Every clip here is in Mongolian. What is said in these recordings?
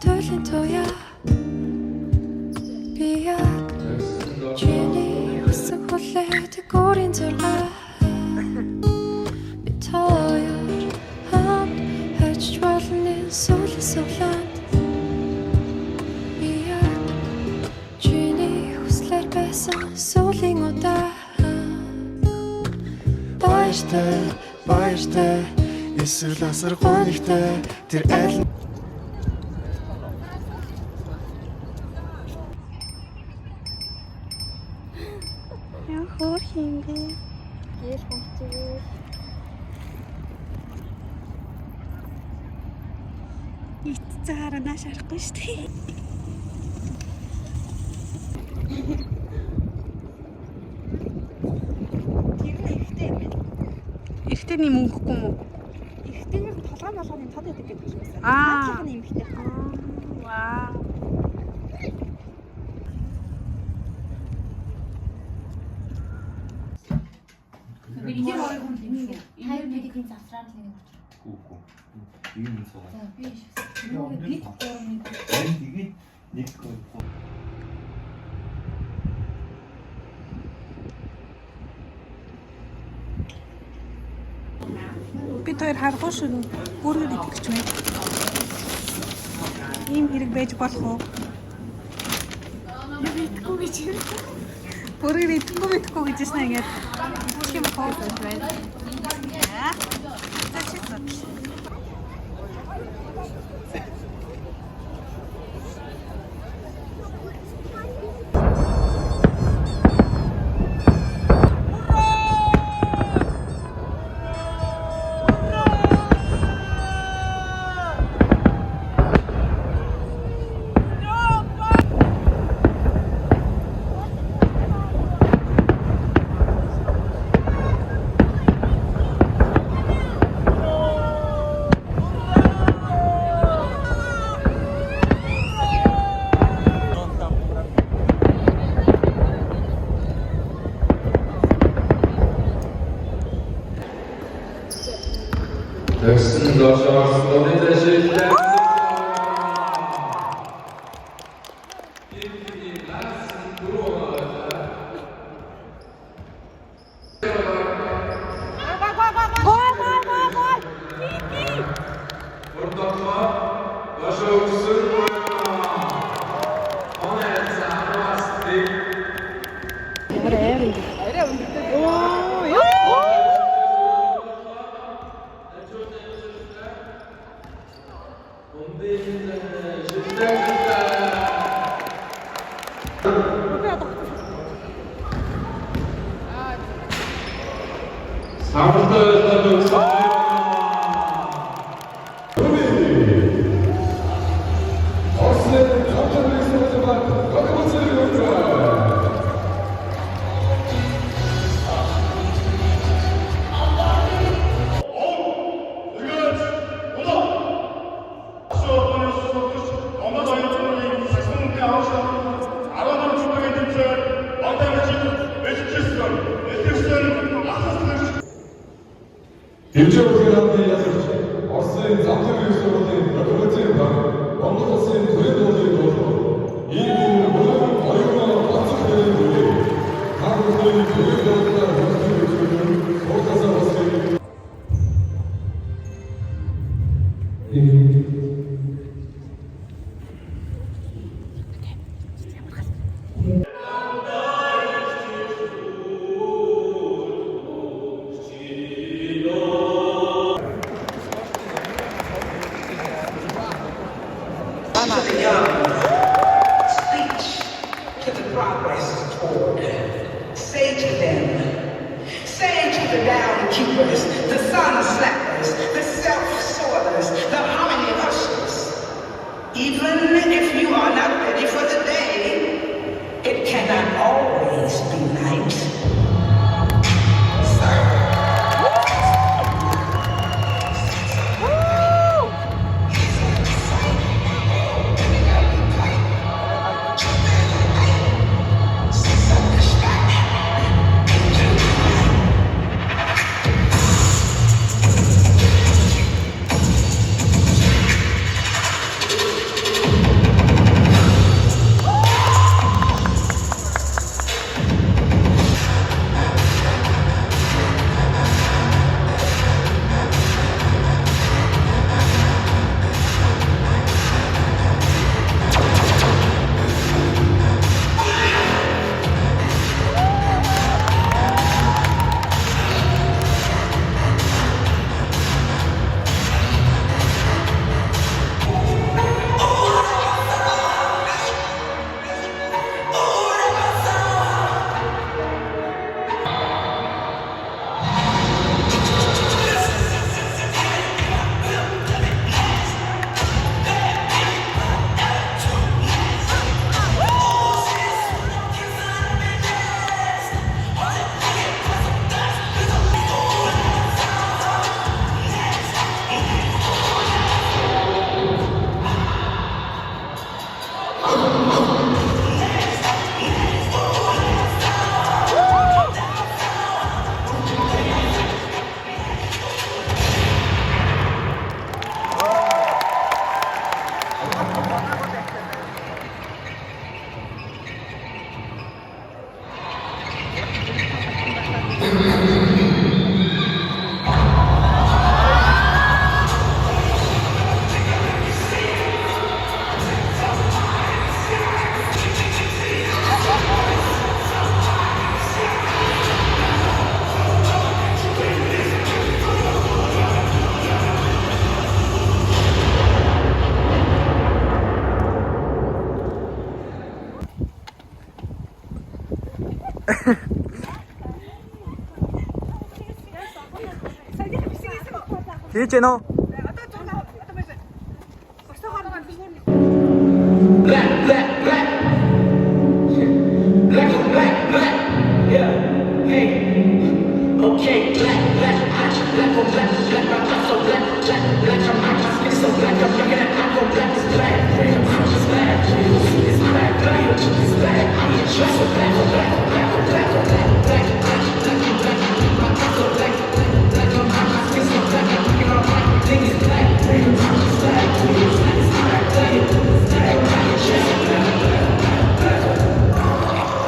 туйлын туяа би яг чиний хүссэн хүлээдэг гурийн зургаа би тоёр хамт хайж болно сүүлийн суглаанд би яг чиний хүслээр байсан сүүлийн удаа баяртай эсвэл асаргуунигтай тэр аль яа хөр хингэ гэр хүнтэй ит цаараа нааш арахгүй штий Ихтэй юм өнгөхгүй юм уу? Ихтэйгээр толгой болгоны тод байдаг гэдэг юм байна. Аа. Юм ихтэй. Вау. Бидний хоёр хүн юм. Хайр мэдийн завсраар л нэг учраас. Үгүй. Ийм юм суугаа. За би биш. Нөгөө бид гурав нэг. Тэгээд нэг Бид хоёр харахгүй шүү. Бүрээр итгэж байна. Ийм хэрэг байж болох уу? Мэдгүй гэж юм. Бүрээр итгэхгүй гэж яснаа ингээд. Итгэх юм хоо байна. Аа. Зачаа. Höchsten Deutschlands Unterschiedlich. Хэмжээ ялгарч Оросын зам төлөвийн сургуулийн документын баг Монгол улсын төрийн дуулыг дуулах ийм бүрэн оюун онцлог төрийн дуулыг хаанчлалын төрийн дуулаар хөгжүүлж өгөх суулгасаа болсон. To the young, speech to the progress toward. Say to them, say to the downkeepers, the sun slappers, the self-soilers, the harmony ushers. Even if you are not ready for the day, it cannot always be night. Хийж гэнэ үү? Black, black, black. Black on black, black. Yeah. Hey. Okay, black, black, hot. Black on black, black, my top so black, black, black, I'm hot, my skin so black, I'm looking at black on black is black. I'm hot, it's black. It's black, black, it's black. I'm in dress so black, on black, on black, on black, on black, black, black, black, on black, my top so black, black, I'm hot, my skin so black, I'm looking at black, thing is black. I'm hot, it's black. It's black, black, it's black. I'm in dress so black, black, black, black.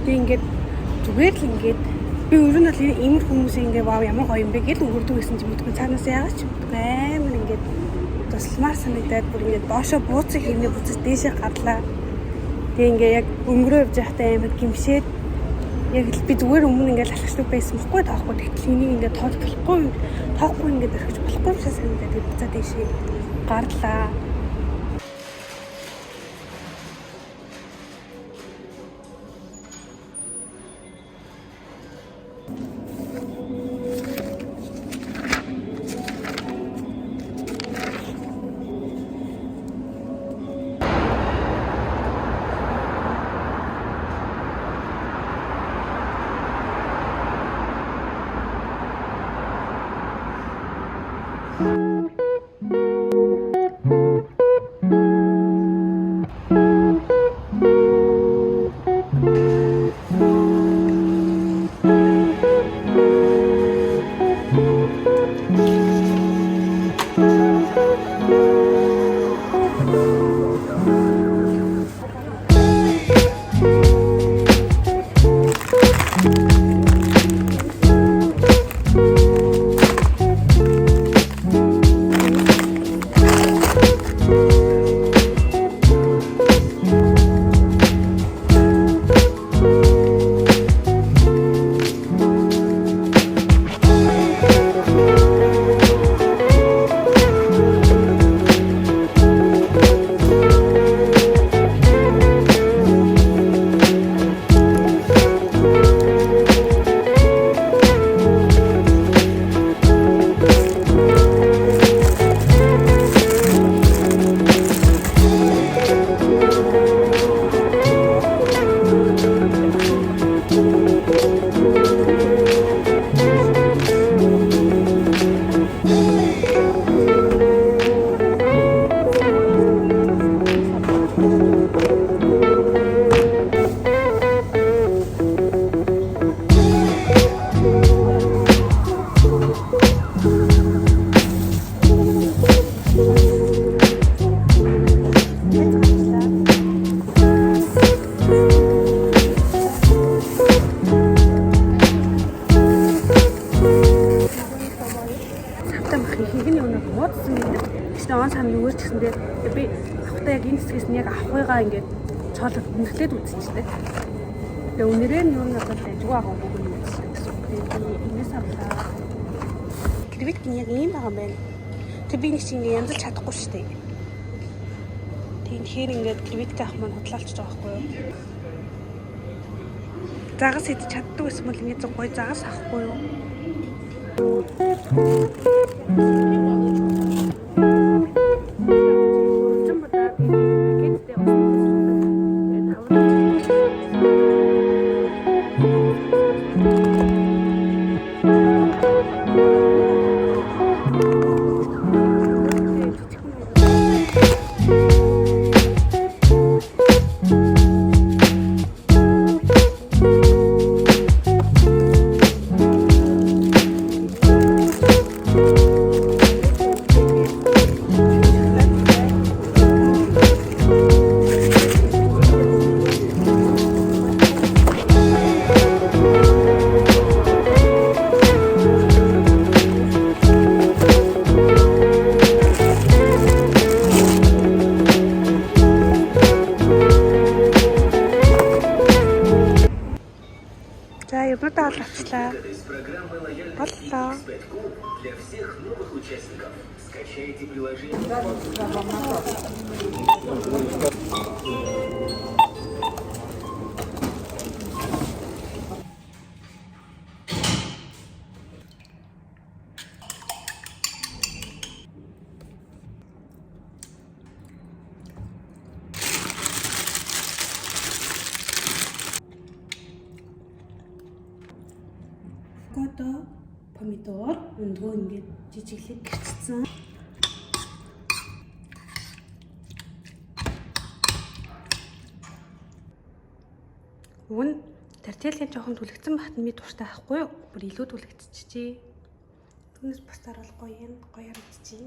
Ингээд зүгээр л ингээд би өөрөө нь л ийм хүмүүс ингээд вау ямар гоё юм бэ гэж өгөрдөг гэсэн чинь мэдгүй цаанаас яагаад ч мэдгүй амар ингээд тусламар санагдаад бүр ингээд доошоо бууцыг хийнэ буцаж дээшээ гарлаа. Тэгээ ингээд яг өнгөрөө явж байхдаа амар гимшээд яг л би зүгээр өмнө ингээд алхахдаг байсан байхгүй таахгүй тэгтэл энийг ингээд тоохгүй ингээд орхиж болохгүй юм шиг санагдаад тэгээ буцаад дээшээ гарлаа. гэсэндээ би авахтаа яг энэ хэсгээс нь яг авахыгаа ингээд цоолоод үнэхлээд үзчихтэй. Тэгээ үнэрээ нь юу надад ажгүй байгаа юм уу гэсэн. Тэгээ энэс авлаа. Креветк нь яг ийм байгаа юм байна. Тэг би нэг чинь ингээд янзалж чадахгүй шүү дээ. Тэгэхээр ингээд креветк авах маань худлаалчих байгаа байхгүй юу? Загас идэж чаддаг гэсэн бол ингээд зөв гоё загас авахгүй юу? За, юмудаа авчлаа. Боллоо. Для всех новых участников скачайте приложение. Авокадо, помидор, өндгөө ингээд жижиглэг гэрчсэн. Уг нь тартилийн жоохон түлэгцэн бат нь дуртай байхгүй юу? Бүр илүү түлэгцчихжээ. Түүнээс бусдаар бол гоё юм, гоё харагдчихжээ.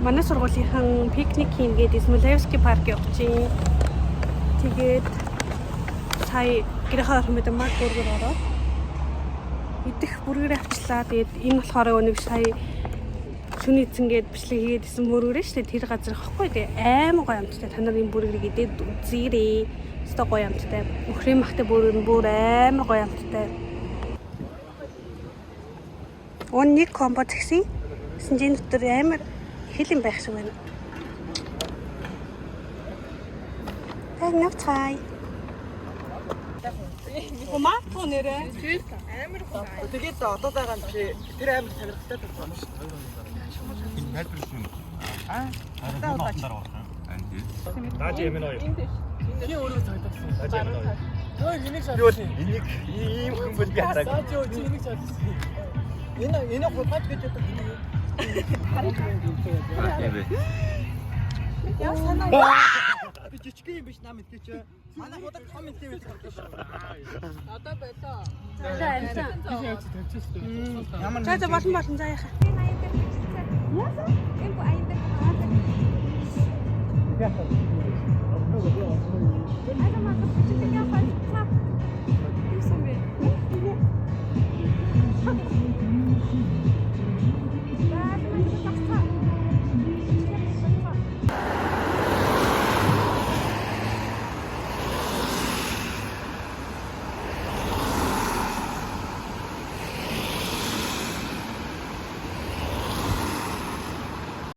Манай сургуулийн пикник хийн гээд Смолевский парк явж чинь. Тэгээд сая гэрийнхаа орхон мэдээ маг бургер ороод идэх бүргээр авчлаа. Тэгээд энэ болохоор өнөг сая шүний эзэнгээд бичлэг хийгээд исэн бүргэрээ шүү дээ. Тэр газар ихгүй дээ. Аймаг гоё амттай. Та нар энэ бүргэрийг идээд үзээрэй. Өстой гоё амттай. Өхрийн махтай бүргэр нь бүр аймаг гоё амттай. Нэг комбо такси. Синжин дотор амар хилэн байх шиг байна. Яг навцай. Гомаа тонэрэ. Амар гоо. Тэгээд одоо байгаа юм чи тэр амар сонирхолтой байна шүү дээ. Энэ хэлбэр шүү. Одоо дараа. Наач юм нөө. Би өөрөө цагдагсан. Наач юм нөө. Ой энийг шалсан. Энийг ийм хүн бол би хараагүй. Наач юу чи энийг шалсан. Энэ хурдгаж гэж яддаг. Яа санаа. Би жижиг юм биш намайг тийч. Манай худаг коммент хийвэл гарах шүү. Одоо байлаа. За амсан. Би яаж тавьчихсан. За болон за яхаа. Энэ аянд яхаа.